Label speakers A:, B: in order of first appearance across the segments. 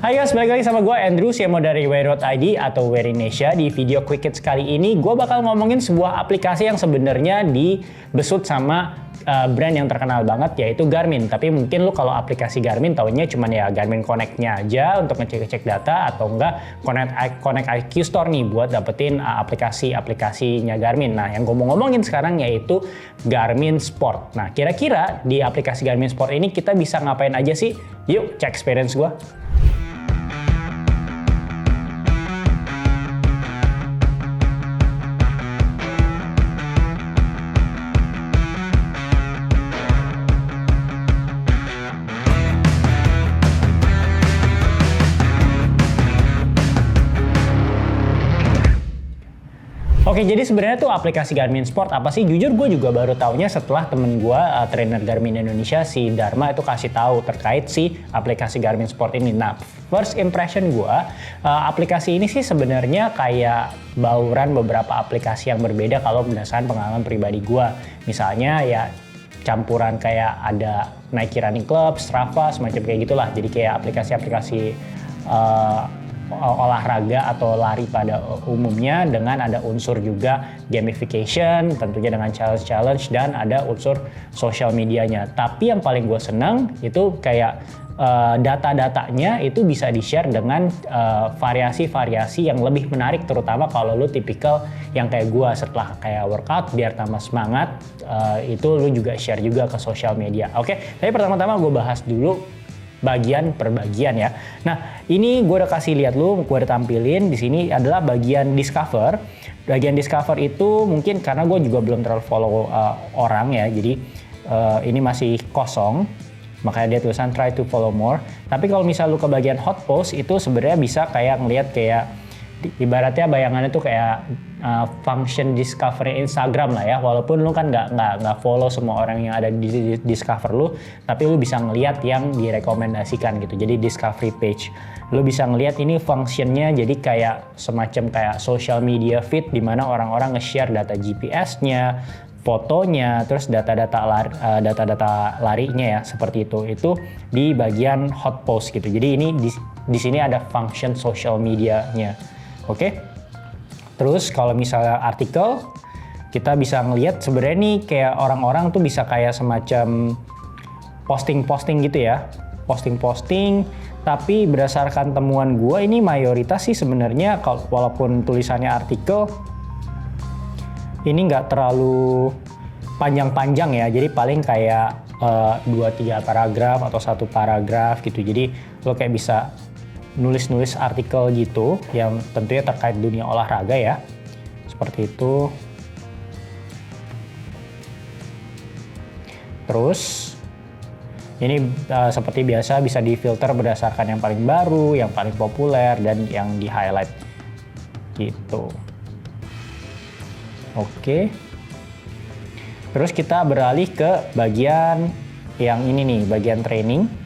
A: Hai guys, balik lagi sama gue Andrew, CMO dari Wear.id atau Wear Indonesia. Di video Quick Hits kali ini, gue bakal ngomongin sebuah aplikasi yang sebenarnya dibesut sama brand yang terkenal banget, yaitu Garmin. Tapi mungkin lu kalau aplikasi Garmin taunya cuman ya Garmin Connect-nya aja untuk ngecek-ngecek data, atau enggak Connect IQ Store nih buat dapetin aplikasinya Garmin. Nah, yang gue mau ngomongin sekarang yaitu Garmin Sport. Nah, kira-kira di aplikasi Garmin Sport ini kita bisa ngapain aja sih? Yuk, cek experience gue. Oke, jadi sebenarnya tuh aplikasi Garmin Sport apa sih? Jujur gue juga baru taunya setelah temen gue, trainer Garmin Indonesia, si Dharma itu kasih tahu terkait si aplikasi Garmin Sport ini. Nah, first impression gue, aplikasi ini sih sebenarnya kayak bauran beberapa aplikasi yang berbeda kalau berdasarkan pengalaman pribadi gue. Misalnya ya campuran kayak ada Nike Running Club, Strava, semacam kayak gitulah. Jadi kayak aplikasi-aplikasi olahraga atau lari pada umumnya, dengan ada unsur juga gamification, tentunya dengan challenge dan ada unsur social medianya. Tapi yang paling gue senang itu kayak data-datanya itu bisa di-share dengan variasi-variasi yang lebih menarik, terutama kalau lu tipikal yang kayak gue setelah kayak workout biar tambah semangat, itu lu juga share juga ke social media. Oke, tapi pertama-tama gue bahas dulu bagian per bagian ya. Nah, ini gue udah kasih lihat lu, gue udah tampilin di sini adalah bagian discover. Bagian discover itu mungkin karena gue juga belum terlalu follow orang ya, jadi ini masih kosong. Makanya dia tulisan try to follow more. Tapi kalau misal lu ke bagian hot post itu sebenarnya bisa kayak ngelihat kayak ibaratnya bayangannya tuh kayak function discovery Instagram lah ya. Walaupun lu kan nggak follow semua orang yang ada di discover lu, tapi lu bisa ngelihat yang direkomendasikan gitu. Jadi discovery page, lu bisa ngelihat ini functionnya jadi kayak semacam kayak social media feed di mana orang-orang nge-share data GPS-nya, fotonya, terus data-data larinya ya, seperti itu. Itu di bagian hot post gitu. Jadi ini di sini ada function social media-nya. Oke. Terus kalau misalnya artikel, kita bisa ngelihat sebenarnya nih kayak orang-orang tuh bisa kayak semacam posting-posting gitu ya. Posting-posting, tapi berdasarkan temuan gue ini mayoritas sih sebenarnya walaupun tulisannya artikel, ini nggak terlalu panjang-panjang ya. Jadi paling kayak 2-3 paragraf atau 1 paragraf gitu. Jadi lo kayak bisa nulis-nulis artikel gitu yang tentunya terkait dunia olahraga ya, seperti itu. Terus ini seperti biasa bisa difilter berdasarkan yang paling baru, yang paling populer, dan yang di highlight gitu. Oke, terus kita beralih ke bagian yang ini nih, bagian training.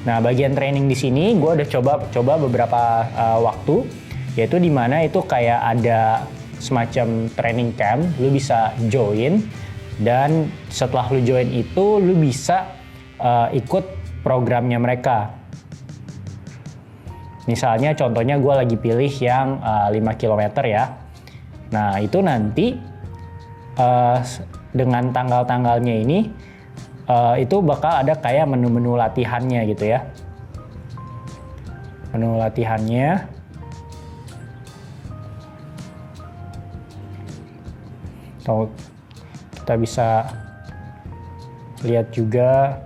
A: Nah, bagian training di sini gue udah coba beberapa waktu, yaitu di mana itu kayak ada semacam training camp, lu bisa join, dan setelah lu join itu lu bisa ikut programnya mereka. Misalnya contohnya gue lagi pilih yang 5 km ya. Nah, itu nanti dengan tanggal-tanggalnya ini itu bakal ada kayak menu-menu latihannya gitu ya. Menu latihannya. Atau kita bisa lihat juga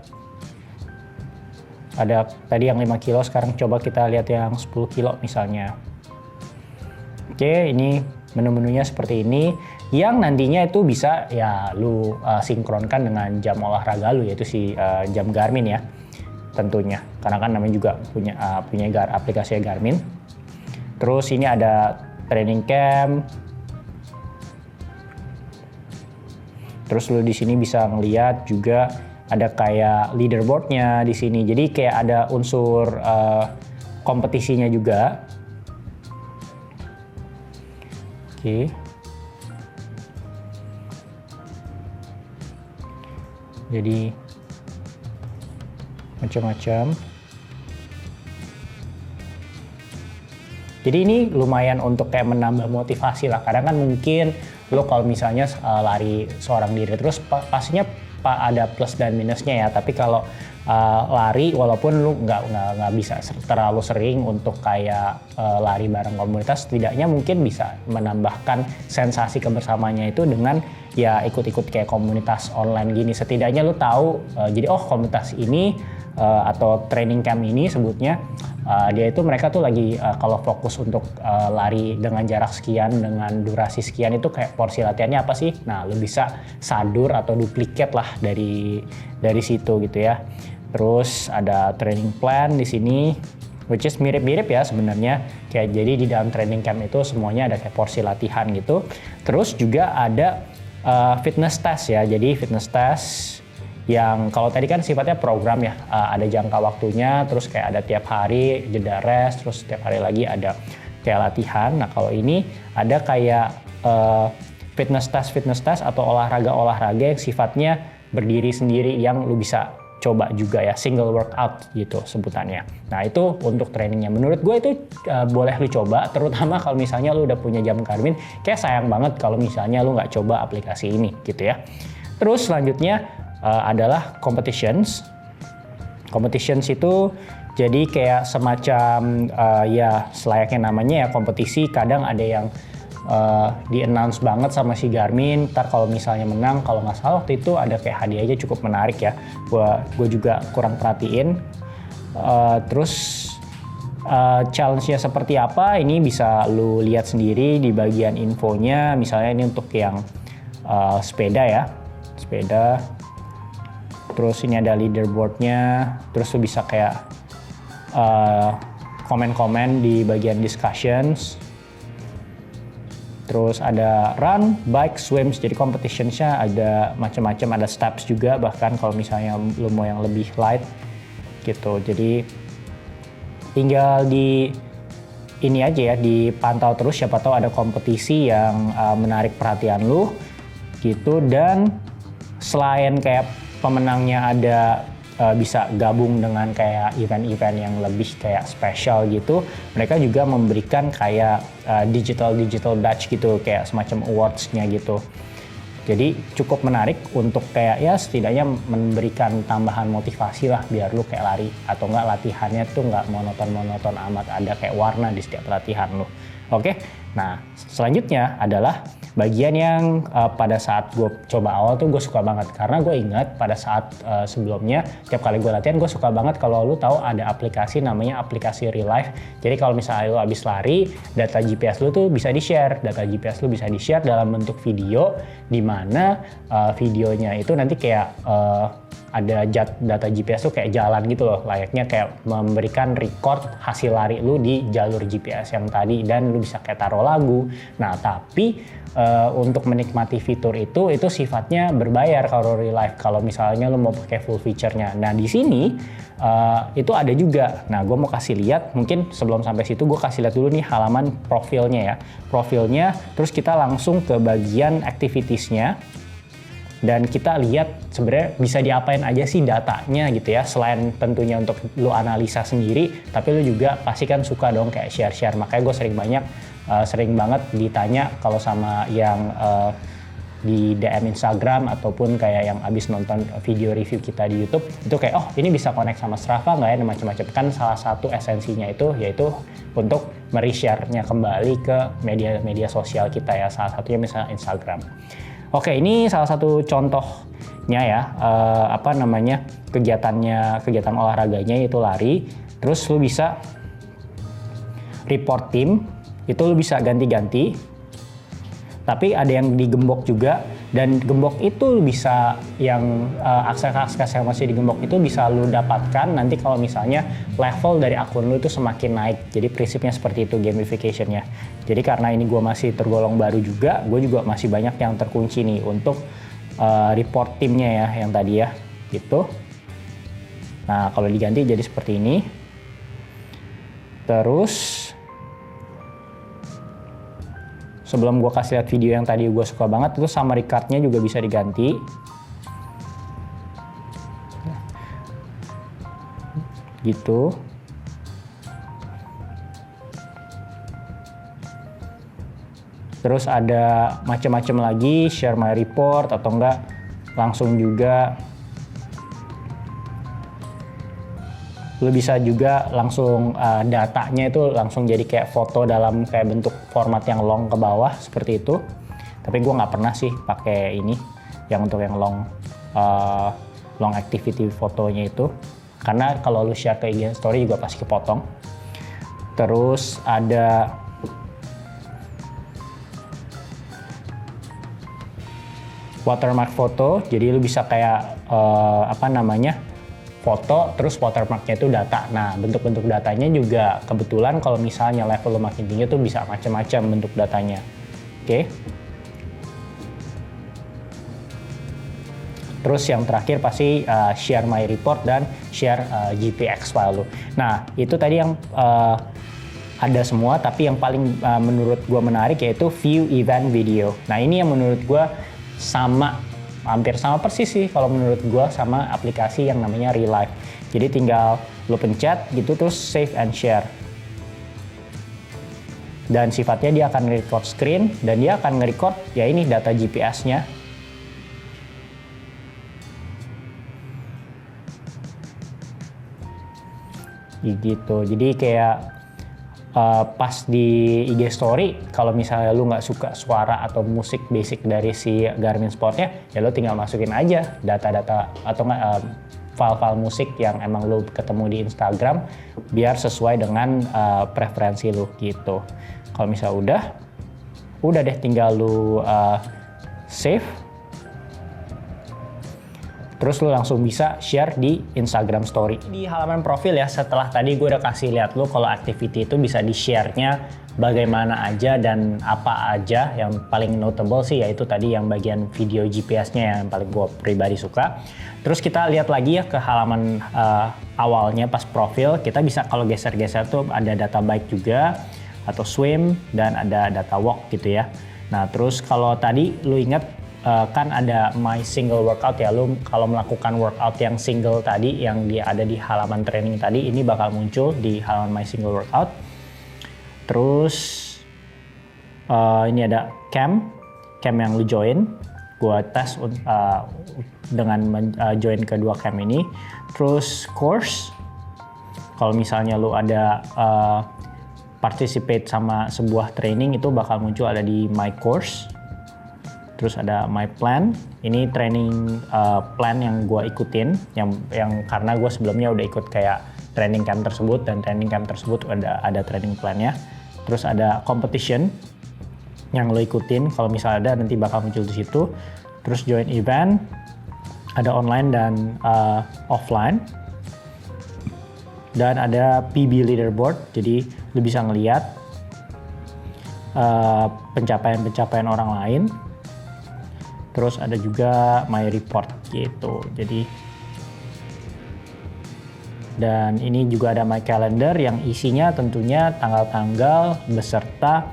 A: ada tadi yang 5 kilo, sekarang coba kita lihat yang 10 kilo misalnya. Oke, ini menu-menunya seperti ini, yang nantinya itu bisa ya lu sinkronkan dengan jam olahraga lu, yaitu si jam Garmin ya tentunya, karena kan namanya juga punya aplikasi Garmin. Terus ini ada training camp. Terus lu di sini bisa ngeliat juga ada kayak leaderboardnya di sini, jadi kayak ada unsur kompetisinya juga. Oke. Jadi macam-macam. Jadi ini lumayan untuk kayak menambah motivasi lah. Kadang kan mungkin lo kalau misalnya lari seorang diri terus pastinya ada plus dan minusnya ya. Tapi kalau lari walaupun lu nggak bisa terlalu sering untuk kayak lari bareng komunitas, setidaknya mungkin bisa menambahkan sensasi kebersamaannya itu dengan ya ikut-ikut kayak komunitas online gini. Setidaknya lu tahu jadi komunitas ini atau training camp ini sebutnya dia itu mereka tuh lagi kalau fokus untuk lari dengan jarak sekian dengan durasi sekian itu kayak porsi latihannya apa sih. Nah lu bisa sadur atau duplikat lah dari situ gitu ya. Terus ada training plan di sini which is mirip-mirip ya sebenarnya, kayak jadi di dalam training camp itu semuanya ada kayak porsi latihan gitu. Terus juga ada fitness test ya. Jadi fitness test yang kalau tadi kan sifatnya program ya, ada jangka waktunya, terus kayak ada tiap hari jeda rest, terus tiap hari lagi ada kayak latihan. Nah kalau ini ada kayak fitness test atau olahraga yang sifatnya berdiri sendiri yang lu bisa coba juga ya, single workout gitu sebutannya. Nah itu untuk trainingnya, menurut gue itu boleh lu coba, terutama kalau misalnya lu udah punya jam Garmin. Kayak sayang banget kalau misalnya lu nggak coba aplikasi ini gitu ya. Terus selanjutnya adalah competitions. Competitions itu jadi kayak semacam ya selayaknya namanya ya kompetisi. Kadang ada yang di-announce banget sama si Garmin. Ntar kalau misalnya menang, kalau nggak salah waktu itu ada kayak hadiahnya cukup menarik ya. Gue juga kurang perhatiin. Terus challenge-nya seperti apa? Ini bisa lu lihat sendiri di bagian infonya. Misalnya ini untuk yang sepeda ya, sepeda. Terus ini ada leaderboard-nya, terus lu bisa kayak komen-komen di bagian discussions. Terus ada run, bike, swims, jadi competitions-nya ada macam-macam, ada steps juga bahkan kalau misalnya lu mau yang lebih light gitu. Jadi tinggal di ini aja ya, dipantau terus, siapa tahu ada kompetisi yang menarik perhatian lu gitu. Dan selain kayak pemenangnya ada bisa gabung dengan kayak event-event yang lebih kayak spesial gitu, mereka juga memberikan kayak digital badge gitu, kayak semacam awards-nya gitu. Jadi cukup menarik untuk kayak ya setidaknya memberikan tambahan motivasi lah biar lu kayak lari atau enggak latihannya tuh enggak monoton amat, ada kayak warna di setiap latihan lu. Oke, nah selanjutnya adalah bagian yang pada saat gue coba awal tuh gue suka banget, karena gue ingat pada saat sebelumnya tiap kali gue latihan gue suka banget kalau lu tahu ada aplikasi namanya aplikasi Real Life. Jadi kalau misalnya lu abis lari, data GPS lu tuh bisa di-share, dalam bentuk video, di mana videonya itu nanti kayak ada data GPS tuh kayak jalan gitu loh, layaknya kayak memberikan record hasil lari lu di jalur GPS yang tadi, dan lu bisa kayak taruh lagu. Nah tapi untuk menikmati fitur itu sifatnya berbayar kalau Real Life, kalau misalnya lu mau pakai full feature-nya. Nah di sini itu ada juga. Nah gue mau kasih lihat, mungkin sebelum sampai situ gue kasih lihat dulu nih halaman profilnya ya, terus kita langsung ke bagian activities-nya. Dan kita lihat sebenarnya bisa diapain aja sih datanya gitu ya, selain tentunya untuk lu analisa sendiri, tapi lu juga pasti kan suka dong kayak share-share. Makanya gue sering banget ditanya kalau sama yang di DM Instagram ataupun kayak yang abis nonton video review kita di YouTube, itu kayak ini bisa connect sama Strava nggak ya, dan macam-macam. Kan salah satu esensinya itu yaitu untuk me-share-nya kembali ke media sosial kita ya, salah satunya misalnya Instagram. Oke, ini salah satu contohnya ya, kegiatan olahraganya itu lari. Terus lu bisa report tim, itu lu bisa ganti-ganti. Tapi ada yang digembok juga, dan gembok itu bisa yang akses yang masih digembok itu bisa lu dapatkan nanti kalau misalnya level dari akun lu itu semakin naik. Jadi prinsipnya seperti itu gamification-nya. Jadi karena ini gue masih tergolong baru juga, gue juga masih banyak yang terkunci nih untuk report timnya ya yang tadi ya gitu. Nah kalau diganti jadi seperti ini. Terus sebelum gue kasih lihat video yang tadi gue suka banget, itu summary card-nya juga bisa diganti. Gitu. Terus ada macam-macam lagi, share my report atau enggak langsung juga lu bisa juga langsung datanya itu langsung jadi kayak foto dalam kayak bentuk format yang long ke bawah seperti itu. Tapi gue nggak pernah sih pakai ini yang untuk yang long activity fotonya itu, karena kalau lu share ke IG story juga pasti kepotong. Terus ada watermark foto, jadi lu bisa kayak foto terus watermarknya itu data. Nah, bentuk-bentuk datanya juga kebetulan kalau misalnya level lu makin tinggi tuh bisa macam-macam bentuk datanya. Oke. Terus yang terakhir pasti share my report dan share GPX file lu. Nah, itu tadi yang ada semua, tapi yang paling menurut gua menarik yaitu view event video. Nah, ini yang menurut gua hampir sama persis sih kalau menurut gua sama aplikasi yang namanya Relive. Jadi tinggal lu pencet gitu terus save and share. Dan sifatnya dia akan nge-record screen dan dia akan nge-record ya ini data GPS-nya. Gitu. Jadi kayak pas di IG story kalau misalnya lu nggak suka suara atau musik basic dari si Garmin Sportnya, ya lu tinggal masukin aja data-data atau nggak file-file musik yang emang lu ketemu di Instagram biar sesuai dengan preferensi lu gitu. Kalau misalnya udah deh tinggal lu save. Terus lu langsung bisa share di Instagram Story. Di halaman profil ya, setelah tadi gue udah kasih lihat lu kalau activity itu bisa di-share-nya bagaimana aja dan apa aja. Yang paling notable sih yaitu tadi yang bagian video GPS-nya yang paling gue pribadi suka. Terus kita lihat lagi ya ke halaman awalnya pas profil, kita bisa kalau geser-geser tuh ada data bike juga atau swim dan ada data walk gitu ya. Nah terus kalau tadi lu ingat kan ada my single workout ya, lu kalau melakukan workout yang single tadi yang dia ada di halaman training tadi, ini bakal muncul di halaman my single workout. Terus ini ada camp yang lu join, gua tes dengan join kedua camp ini. Terus course, kalau misalnya lu ada participate sama sebuah training itu bakal muncul ada di my course. Terus ada my plan, ini training plan yang gue ikutin, yang karena gue sebelumnya udah ikut kayak training camp tersebut dan training camp tersebut ada training plan-nya. Terus ada competition yang lo ikutin, kalau misalnya ada nanti bakal muncul di situ. Terus join event, ada online dan offline. Dan ada PB leaderboard, jadi lo bisa ngeliat pencapaian-pencapaian orang lain. Terus ada juga my report gitu. Dan ini juga ada my calendar yang isinya tentunya tanggal-tanggal beserta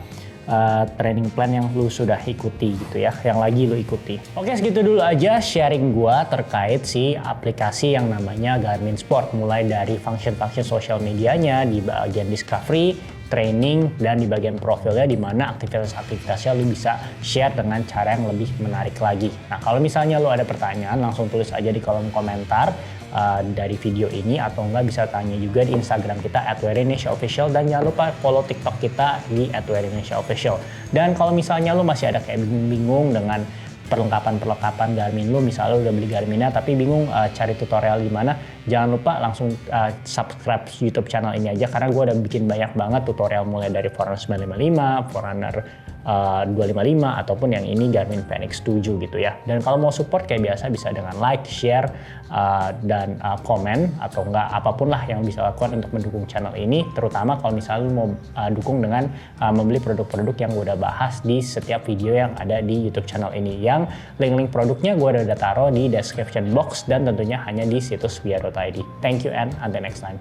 A: training plan yang lu sudah ikuti gitu ya, yang lagi lu ikuti. Oke, segitu dulu aja sharing gua terkait si aplikasi yang namanya Garmin Sport, mulai dari function-function social medianya di bagian discovery, training, dan di bagian profilnya di mana aktivitas-aktivitasnya lu bisa share dengan cara yang lebih menarik lagi. Nah, kalau misalnya lu ada pertanyaan langsung tulis aja di kolom komentar dari video ini, atau enggak bisa tanya juga di Instagram kita @wearinesiaofficial, dan jangan lupa follow TikTok kita di @wearinesiaofficial. Dan kalau misalnya lu masih ada kayak bingung dengan perlengkapan Garmin lu, misalnya lu udah beli Garminnya tapi bingung cari tutorial gimana, jangan lupa langsung subscribe YouTube channel ini aja, karena gue udah bikin banyak banget tutorial mulai dari Forerunner 955, Forerunner 255 ataupun yang ini Garmin Fenix 7 gitu ya. Dan kalau mau support kayak biasa bisa dengan like, share, dan komen atau enggak apapun lah yang bisa lakukan untuk mendukung channel ini, terutama kalau misalnya lu mau dukung dengan membeli produk-produk yang gue udah bahas di setiap video yang ada di YouTube channel ini, yang link-link produknya gue udah taruh di description box dan tentunya hanya di situs biar.id. Thank you and until next time.